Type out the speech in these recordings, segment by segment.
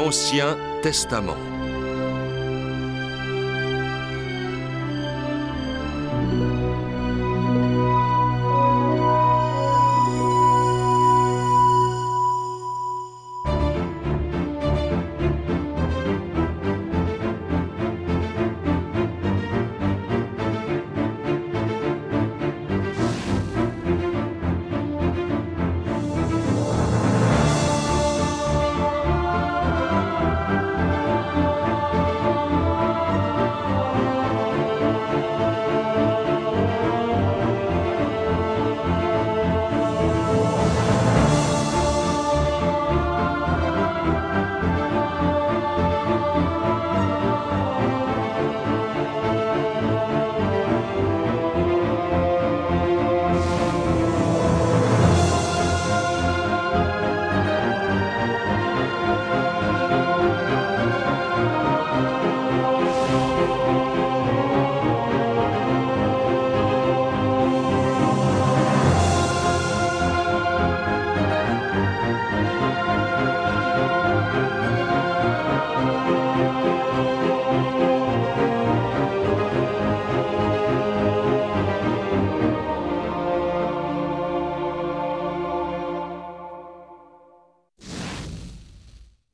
l'Ancien Testament.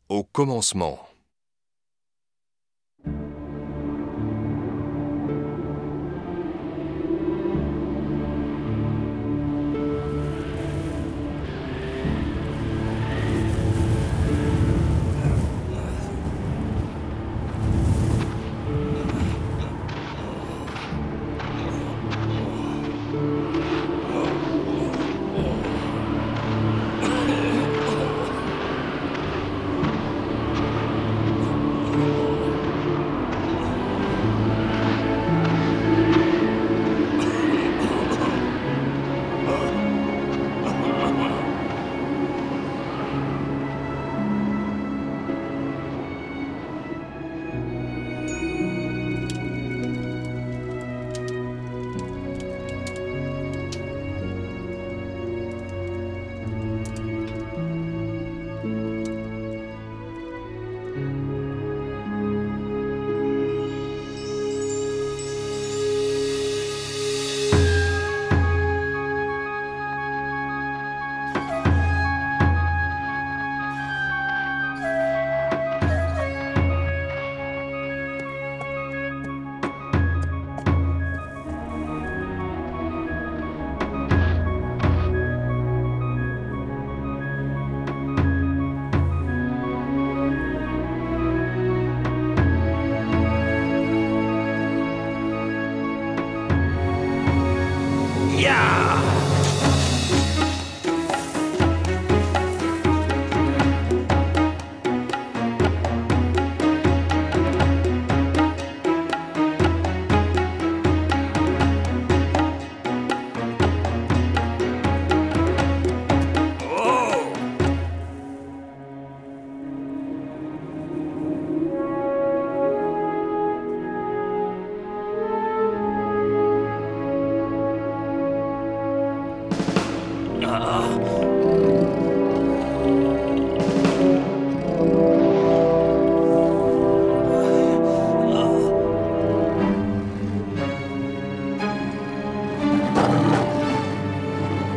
Au commencement.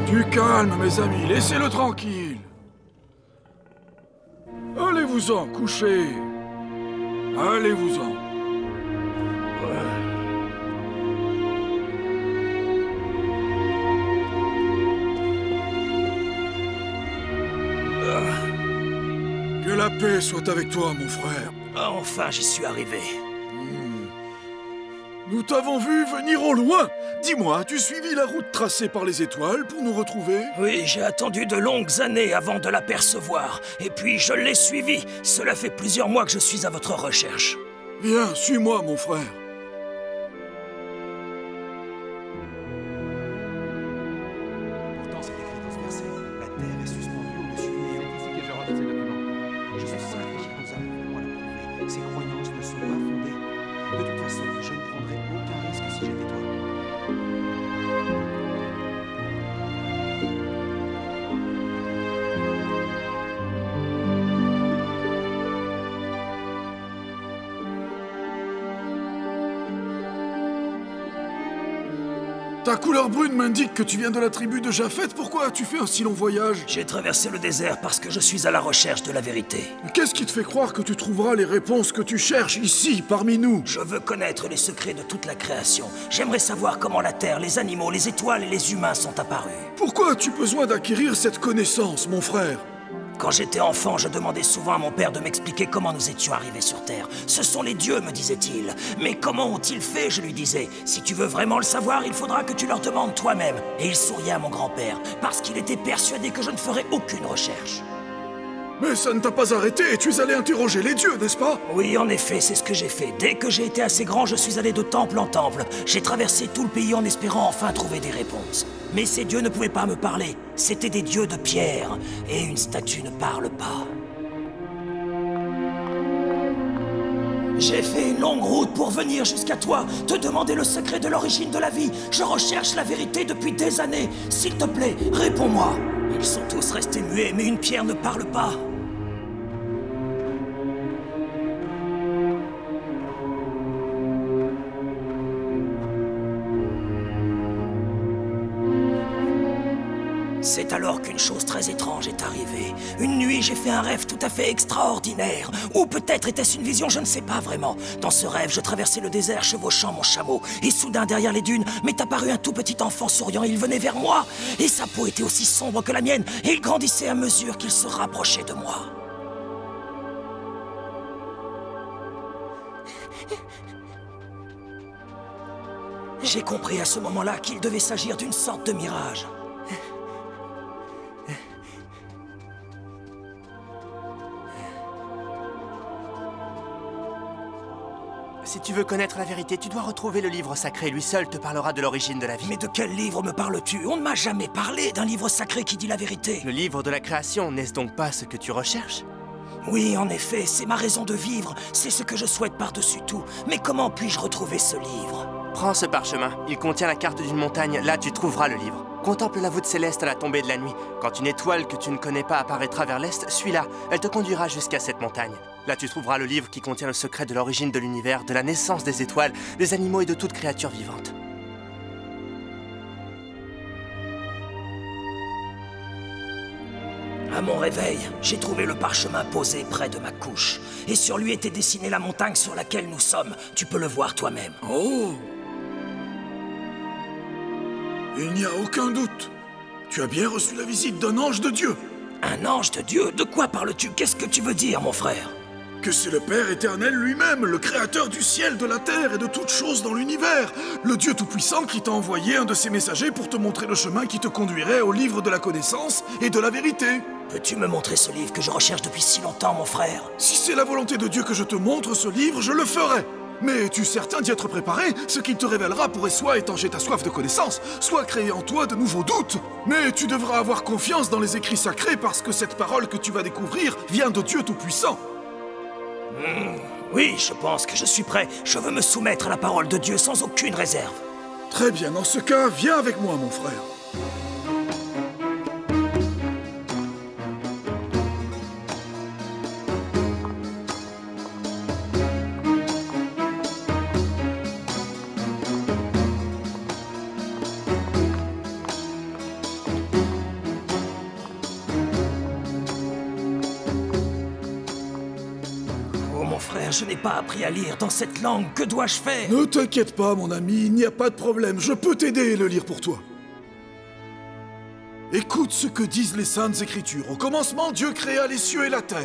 Du calme, mes amis, laissez-le tranquille. Allez-vous-en, couchez. Allez-vous-en. Que la paix soit avec toi, mon frère. Enfin, j'y suis arrivé. Nous t'avons vu venir au loin. Dis-moi, as-tu suivi la route tracée par les étoiles pour nous retrouver? Oui, j'ai attendu de longues années avant de l'apercevoir. Et puis, je l'ai suivi. Cela fait plusieurs mois que je suis à votre recherche. Viens, suis-moi, mon frère. Pourtant, c'est écrit dans ce verset. La terre est suspendue au-dessus du néant. C'est ici que je range ces documents. Je suis certain que nous arriverons à le prouver. Ces croyances ne sont pas fondées. De toute façon, je ne prendrai aucun risque si j'étais toi. Ta couleur brune m'indique que tu viens de la tribu de Japheth. Pourquoi as-tu fait un si long voyage? J'ai traversé le désert parce que je suis à la recherche de la vérité. Qu'est-ce qui te fait croire que tu trouveras les réponses que tu cherches ici, parmi nous? Je veux connaître les secrets de toute la création. J'aimerais savoir comment la terre, les animaux, les étoiles et les humains sont apparus. Pourquoi as-tu besoin d'acquérir cette connaissance, mon frère? Quand j'étais enfant, je demandais souvent à mon père de m'expliquer comment nous étions arrivés sur Terre. Ce sont les dieux, me disait-il. Mais comment ont-ils fait, je lui disais. Si tu veux vraiment le savoir, il faudra que tu leur demandes toi-même. Et il souriait à mon grand-père, parce qu'il était persuadé que je ne ferais aucune recherche. Mais ça ne t'a pas arrêté et tu es allé interroger les dieux, n'est-ce pas? Oui, en effet, c'est ce que j'ai fait. Dès que j'ai été assez grand, je suis allé de temple en temple. J'ai traversé tout le pays en espérant enfin trouver des réponses. Mais ces dieux ne pouvaient pas me parler. C'étaient des dieux de pierre. Et une statue ne parle pas. J'ai fait une longue route pour venir jusqu'à toi, te demander le secret de l'origine de la vie. Je recherche la vérité depuis des années. S'il te plaît, réponds-moi. Ils sont tous restés muets, mais une pierre ne parle pas. C'est alors qu'une chose très étrange est arrivée. Une nuit, j'ai fait un rêve tout à fait extraordinaire. Ou peut-être était-ce une vision, je ne sais pas vraiment. Dans ce rêve, je traversais le désert chevauchant mon chameau. Et soudain, derrière les dunes, m'est apparu un tout petit enfant souriant. Il venait vers moi. Et sa peau était aussi sombre que la mienne. Et il grandissait à mesure qu'il se rapprochait de moi. J'ai compris à ce moment-là qu'il devait s'agir d'une sorte de mirage. Si tu veux connaître la vérité, tu dois retrouver le livre sacré. Lui seul te parlera de l'origine de la vie. Mais de quel livre me parles-tu? On ne m'a jamais parlé d'un livre sacré qui dit la vérité. Le livre de la création, n'est-ce donc pas ce que tu recherches? Oui, en effet, c'est ma raison de vivre. C'est ce que je souhaite par-dessus tout. Mais comment puis-je retrouver ce livre? Prends ce parchemin. Il contient la carte d'une montagne. Là, tu trouveras le livre. Contemple la voûte céleste à la tombée de la nuit. Quand une étoile que tu ne connais pas apparaîtra vers l'est, suis-la. Elle te conduira jusqu'à cette montagne. Là, tu trouveras le livre qui contient le secret de l'origine de l'univers, de la naissance des étoiles, des animaux et de toute créature vivante. À mon réveil, j'ai trouvé le parchemin posé près de ma couche. Et sur lui était dessinée la montagne sur laquelle nous sommes. Tu peux le voir toi-même. Oh! Il n'y a aucun doute. Tu as bien reçu la visite d'un ange de Dieu. Un ange de Dieu? De quoi parles-tu? Qu'est-ce que tu veux dire, mon frère? Que c'est le Père éternel lui-même, le créateur du ciel, de la terre et de toutes choses dans l'univers. Le Dieu tout-puissant qui t'a envoyé un de ses messagers pour te montrer le chemin qui te conduirait au livre de la connaissance et de la vérité. Peux-tu me montrer ce livre que je recherche depuis si longtemps, mon frère? Si c'est la volonté de Dieu que je te montre ce livre, je le ferai. Mais es-tu certain d'y être préparé? Ce qu'il te révélera pourrait soit étancher ta soif de connaissance, soit créer en toi de nouveaux doutes. Mais tu devras avoir confiance dans les écrits sacrés parce que cette parole que tu vas découvrir vient de Dieu Tout-Puissant. Oui, je pense que je suis prêt. Je veux me soumettre à la parole de Dieu sans aucune réserve. Très bien, dans ce cas, viens avec moi, mon frère. Je n'ai pas appris à lire dans cette langue. Que dois-je faire? Ne t'inquiète pas, mon ami, il n'y a pas de problème. Je peux t'aider et le lire pour toi. Écoute ce que disent les Saintes Écritures. Au commencement, Dieu créa les cieux et la terre.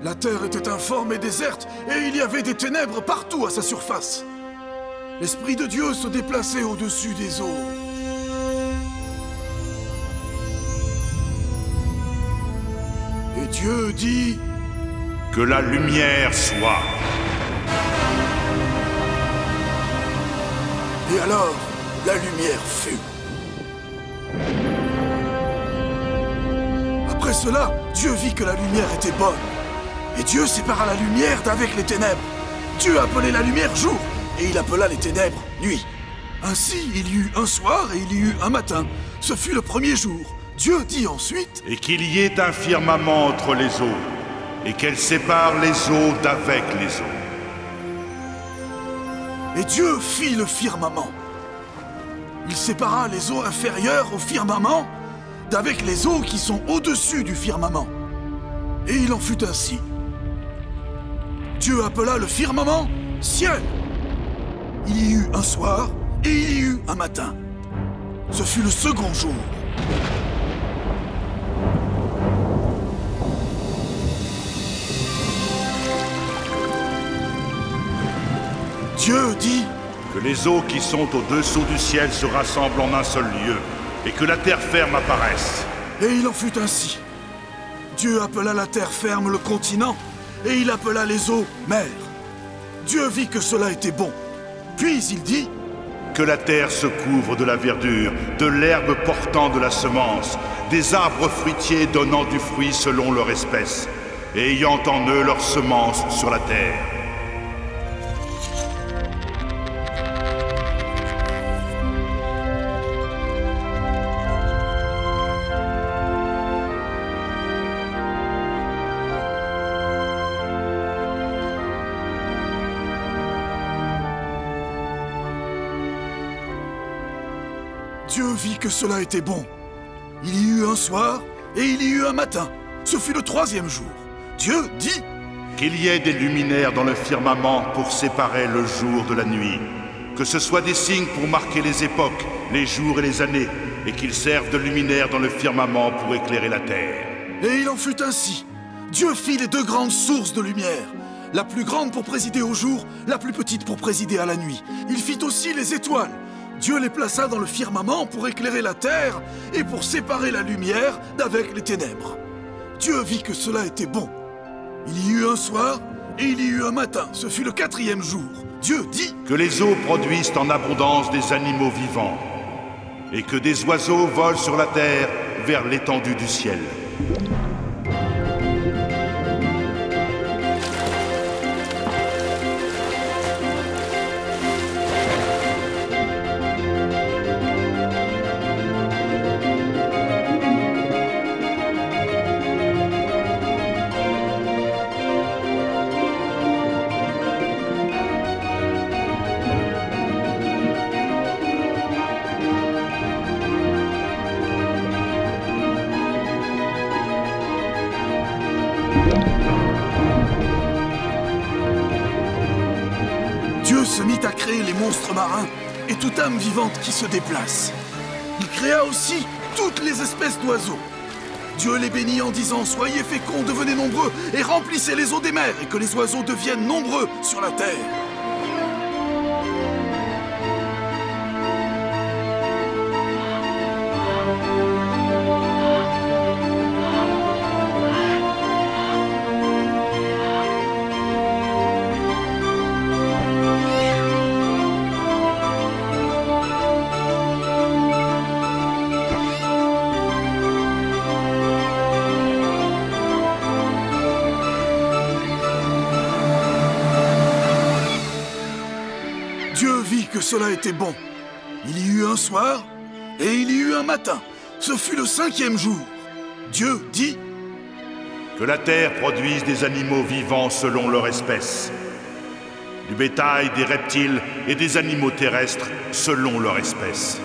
La terre était informe et déserte, et il y avait des ténèbres partout à sa surface. L'Esprit de Dieu se déplaçait au-dessus des eaux. Et Dieu dit... Que la lumière soit. Et alors, la lumière fut. Après cela, Dieu vit que la lumière était bonne. Et Dieu sépara la lumière d'avec les ténèbres. Dieu appelait la lumière jour, et il appela les ténèbres nuit. Ainsi, il y eut un soir et il y eut un matin. Ce fut le premier jour. Dieu dit ensuite... Et qu'il y ait un firmament entre les eaux, et qu'elle sépare les eaux d'avec les eaux. Et Dieu fit le firmament. Il sépara les eaux inférieures au firmament d'avec les eaux qui sont au-dessus du firmament. Et il en fut ainsi. Dieu appela le firmament ciel. Il y eut un soir et il y eut un matin. Ce fut le second jour. Dieu dit Que les eaux qui sont au-dessous du ciel se rassemblent en un seul lieu, et que la terre ferme apparaisse. et il en fut ainsi. Dieu appela la terre ferme le continent, et il appela les eaux mer. Dieu vit que cela était bon. Puis il dit Que la terre se couvre de la verdure, de l'herbe portant de la semence, des arbres fruitiers donnant du fruit selon leur espèce, et ayant en eux leur semence sur la terre. Dieu vit que cela était bon. Il y eut un soir et il y eut un matin. Ce fut le troisième jour. Dieu dit Qu'il y ait des luminaires dans le firmament pour séparer le jour de la nuit. Que ce soit des signes pour marquer les époques, les jours et les années, et qu'ils servent de luminaires dans le firmament pour éclairer la terre. Et il en fut ainsi. Dieu fit les deux grandes sources de lumière. La plus grande pour présider au jour, la plus petite pour présider à la nuit. Il fit aussi les étoiles. Dieu les plaça dans le firmament pour éclairer la terre et pour séparer la lumière d'avec les ténèbres. Dieu vit que cela était bon. Il y eut un soir et il y eut un matin. Ce fut le quatrième jour. Dieu dit Que les eaux produisent en abondance des animaux vivants, et que des oiseaux volent sur la terre vers l'étendue du ciel. Dieu se mit à créer les monstres marins et toute âme vivante qui se déplace. Il créa aussi toutes les espèces d'oiseaux. Dieu les bénit en disant « Soyez féconds, devenez nombreux et remplissez les eaux des mers et que les oiseaux deviennent nombreux sur la terre. » Dieu vit que cela était bon. Il y eut un soir et il y eut un matin. Ce fut le cinquième jour. Dieu dit Que la terre produise des animaux vivants selon leur espèce, du bétail, des reptiles et des animaux terrestres selon leur espèce.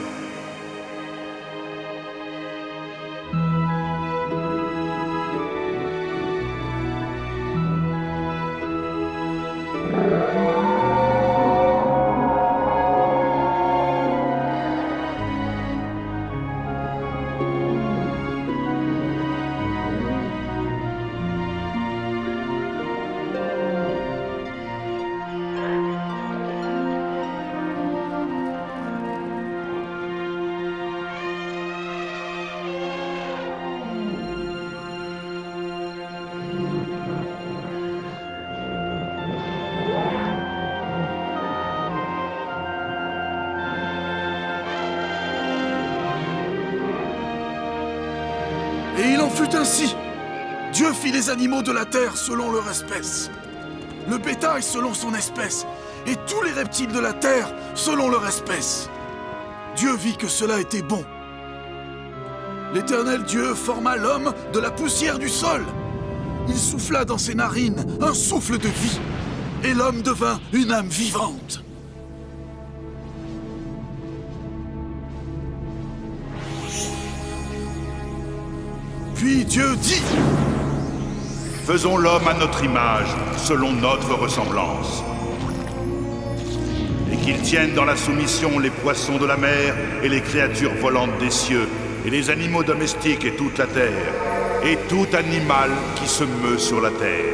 Et il en fut ainsi. Dieu fit les animaux de la terre selon leur espèce, le bétail selon son espèce, et tous les reptiles de la terre selon leur espèce. Dieu vit que cela était bon. L'Éternel Dieu forma l'homme de la poussière du sol. Il souffla dans ses narines un souffle de vie, et l'homme devint une âme vivante. Puis Dieu dit... Faisons l'homme à notre image, selon notre ressemblance. Et qu'il tienne dans la soumission les poissons de la mer et les créatures volantes des cieux, et les animaux domestiques et toute la terre, et tout animal qui se meut sur la terre.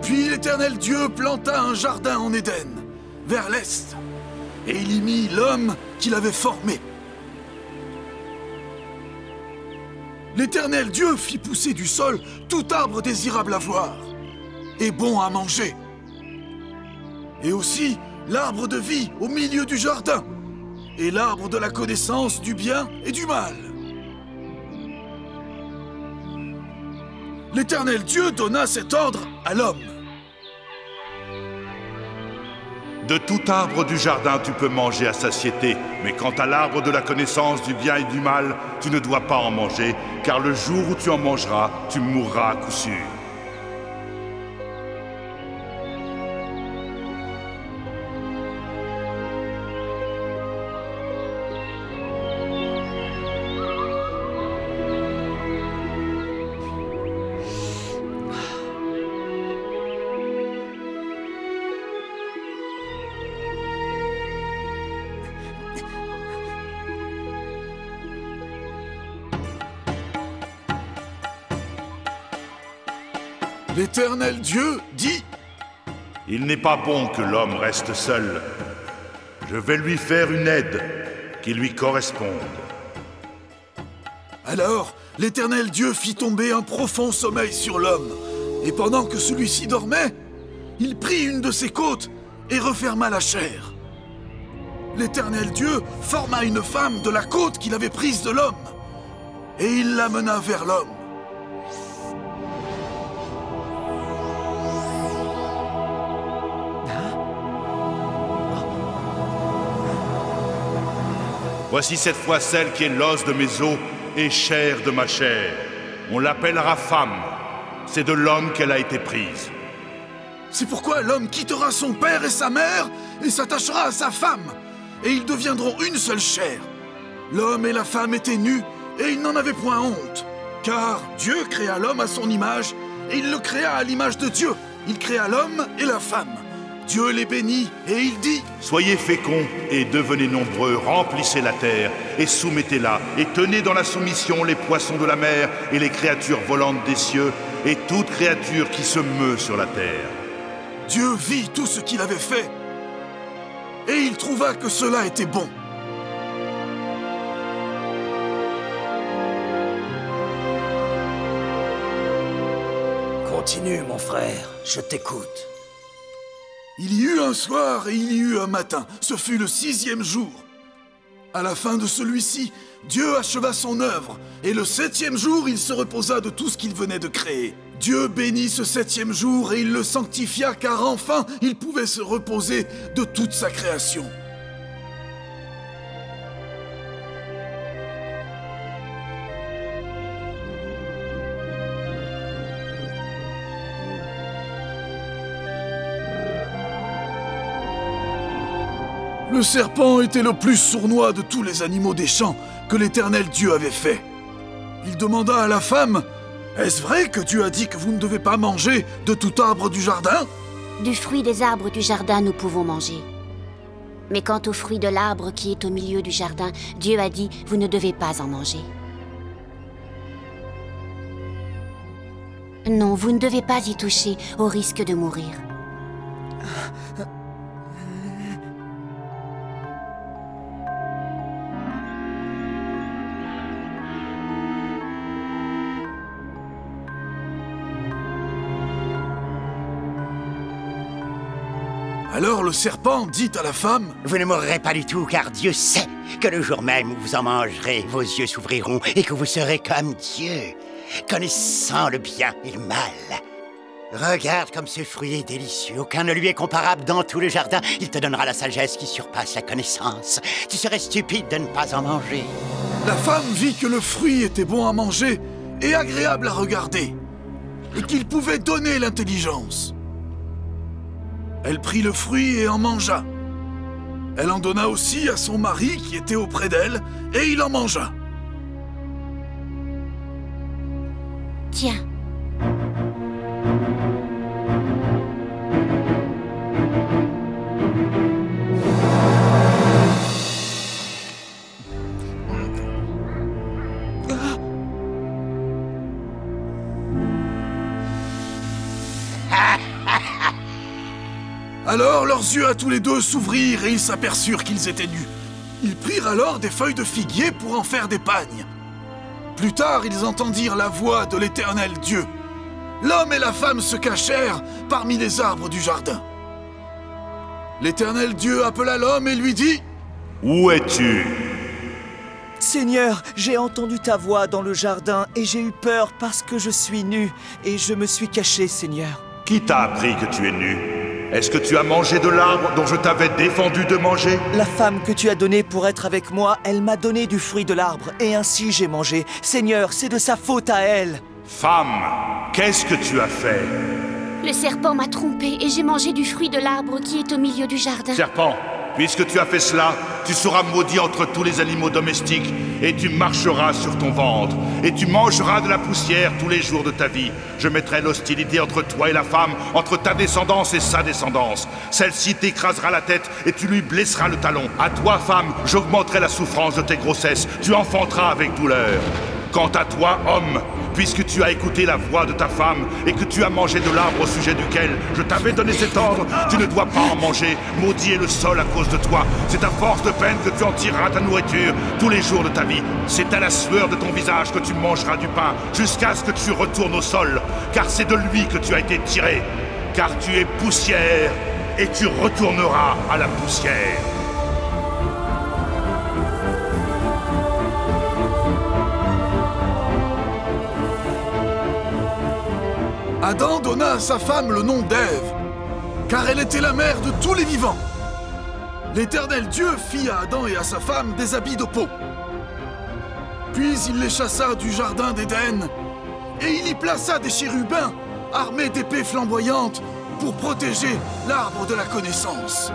Puis l'Éternel Dieu planta un jardin en Éden, vers l'est, et il y mit l'homme qu'il avait formé. L'Éternel Dieu fit pousser du sol tout arbre désirable à voir, et bon à manger, et aussi l'arbre de vie au milieu du jardin, et l'arbre de la connaissance du bien et du mal. L'Éternel Dieu donna cet ordre à l'homme. De tout arbre du jardin tu peux manger à satiété, mais quant à l'arbre de la connaissance du bien et du mal, tu ne dois pas en manger, car le jour où tu en mangeras, tu mourras à coup sûr. L'Éternel Dieu dit... Il n'est pas bon que l'homme reste seul. Je vais lui faire une aide qui lui corresponde. Alors, l'Éternel Dieu fit tomber un profond sommeil sur l'homme, et pendant que celui-ci dormait, il prit une de ses côtes et referma la chair. L'Éternel Dieu forma une femme de la côte qu'il avait prise de l'homme, et il l'amena vers l'homme. Voici cette fois celle qui est l'os de mes os et chair de ma chair. On l'appellera femme. C'est de l'homme qu'elle a été prise. C'est pourquoi l'homme quittera son père et sa mère et s'attachera à sa femme, et ils deviendront une seule chair. L'homme et la femme étaient nus, et ils n'en avaient point honte. Car Dieu créa l'homme à son image, et il le créa à l'image de Dieu. Il créa l'homme et la femme. Dieu les bénit, et il dit... Soyez féconds et devenez nombreux, remplissez la terre et soumettez-la, et tenez dans la soumission les poissons de la mer et les créatures volantes des cieux, et toute créature qui se meut sur la terre. Dieu vit tout ce qu'il avait fait, et il trouva que cela était bon. Continue, mon frère, je t'écoute. Il y eut un soir et il y eut un matin. Ce fut le 6e jour. À la fin de celui-ci, Dieu acheva son œuvre, et le 7e jour, il se reposa de tout ce qu'il venait de créer. Dieu bénit ce 7e jour et il le sanctifia, car enfin, il pouvait se reposer de toute sa création. Le serpent était le plus sournois de tous les animaux des champs que l'Éternel Dieu avait fait. Il demanda à la femme, « Est-ce vrai que Dieu a dit que vous ne devez pas manger de tout arbre du jardin ?» Du fruit des arbres du jardin, nous pouvons manger. Mais quant au fruit de l'arbre qui est au milieu du jardin, Dieu a dit, vous ne devez pas en manger. Non, vous ne devez pas y toucher, au risque de mourir. Alors le serpent dit à la femme, Vous ne mourrez pas du tout, car Dieu sait que le jour même où vous en mangerez, vos yeux s'ouvriront et que vous serez comme Dieu, connaissant le bien et le mal. Regarde comme ce fruit est délicieux. Aucun ne lui est comparable dans tout le jardin. Il te donnera la sagesse qui surpasse la connaissance. Tu serais stupide de ne pas en manger. La femme vit que le fruit était bon à manger et agréable à regarder, et qu'il pouvait donner l'intelligence. Elle prit le fruit et en mangea. Elle en donna aussi à son mari qui était auprès d'elle, et il en mangea. Tiens. Alors leurs yeux à tous les deux s'ouvrirent et ils s'aperçurent qu'ils étaient nus. Ils prirent alors des feuilles de figuier pour en faire des pagnes. Plus tard, ils entendirent la voix de l'Éternel Dieu. L'homme et la femme se cachèrent parmi les arbres du jardin. L'Éternel Dieu appela l'homme et lui dit: « Où es-tu » Seigneur, j'ai entendu ta voix dans le jardin et j'ai eu peur parce que je suis nu et je me suis caché, Seigneur. Qui t'a appris que tu es nu? Est-ce que tu as mangé de l'arbre dont je t'avais défendu de manger? La femme que tu as donnée pour être avec moi, elle m'a donné du fruit de l'arbre et ainsi j'ai mangé. Seigneur, c'est de sa faute à elle. Femme, qu'est-ce que tu as fait? Le serpent m'a trompé et j'ai mangé du fruit de l'arbre qui est au milieu du jardin. Serpent, puisque tu as fait cela, tu seras maudit entre tous les animaux domestiques, et tu marcheras sur ton ventre, et tu mangeras de la poussière tous les jours de ta vie. Je mettrai l'hostilité entre toi et la femme, entre ta descendance et sa descendance. Celle-ci t'écrasera la tête, et tu lui blesseras le talon. À toi, femme, j'augmenterai la souffrance de tes grossesses. Tu enfanteras avec douleur. Quant à toi, homme, puisque tu as écouté la voix de ta femme et que tu as mangé de l'arbre au sujet duquel je t'avais donné cet ordre, tu ne dois pas en manger. Maudit est le sol à cause de toi. C'est à force de peine que tu en tireras ta nourriture tous les jours de ta vie. C'est à la sueur de ton visage que tu mangeras du pain jusqu'à ce que tu retournes au sol, car c'est de lui que tu as été tiré. Car tu es poussière et tu retourneras à la poussière. Adam donna à sa femme le nom d'Ève, car elle était la mère de tous les vivants. L'Éternel Dieu fit à Adam et à sa femme des habits de peau. Puis il les chassa du jardin d'Éden, et il y plaça des chérubins armés d'épées flamboyantes pour protéger l'arbre de la connaissance.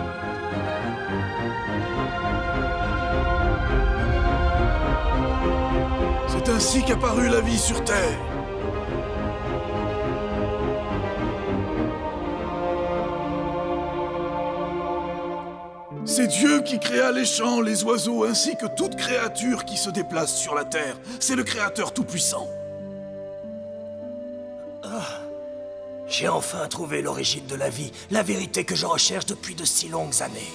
C'est ainsi qu'apparut la vie sur terre. C'est Dieu qui créa les champs, les oiseaux, ainsi que toute créature qui se déplace sur la terre. C'est le Créateur Tout-Puissant. J'ai enfin trouvé l'origine de la vie, la vérité que je recherche depuis de si longues années.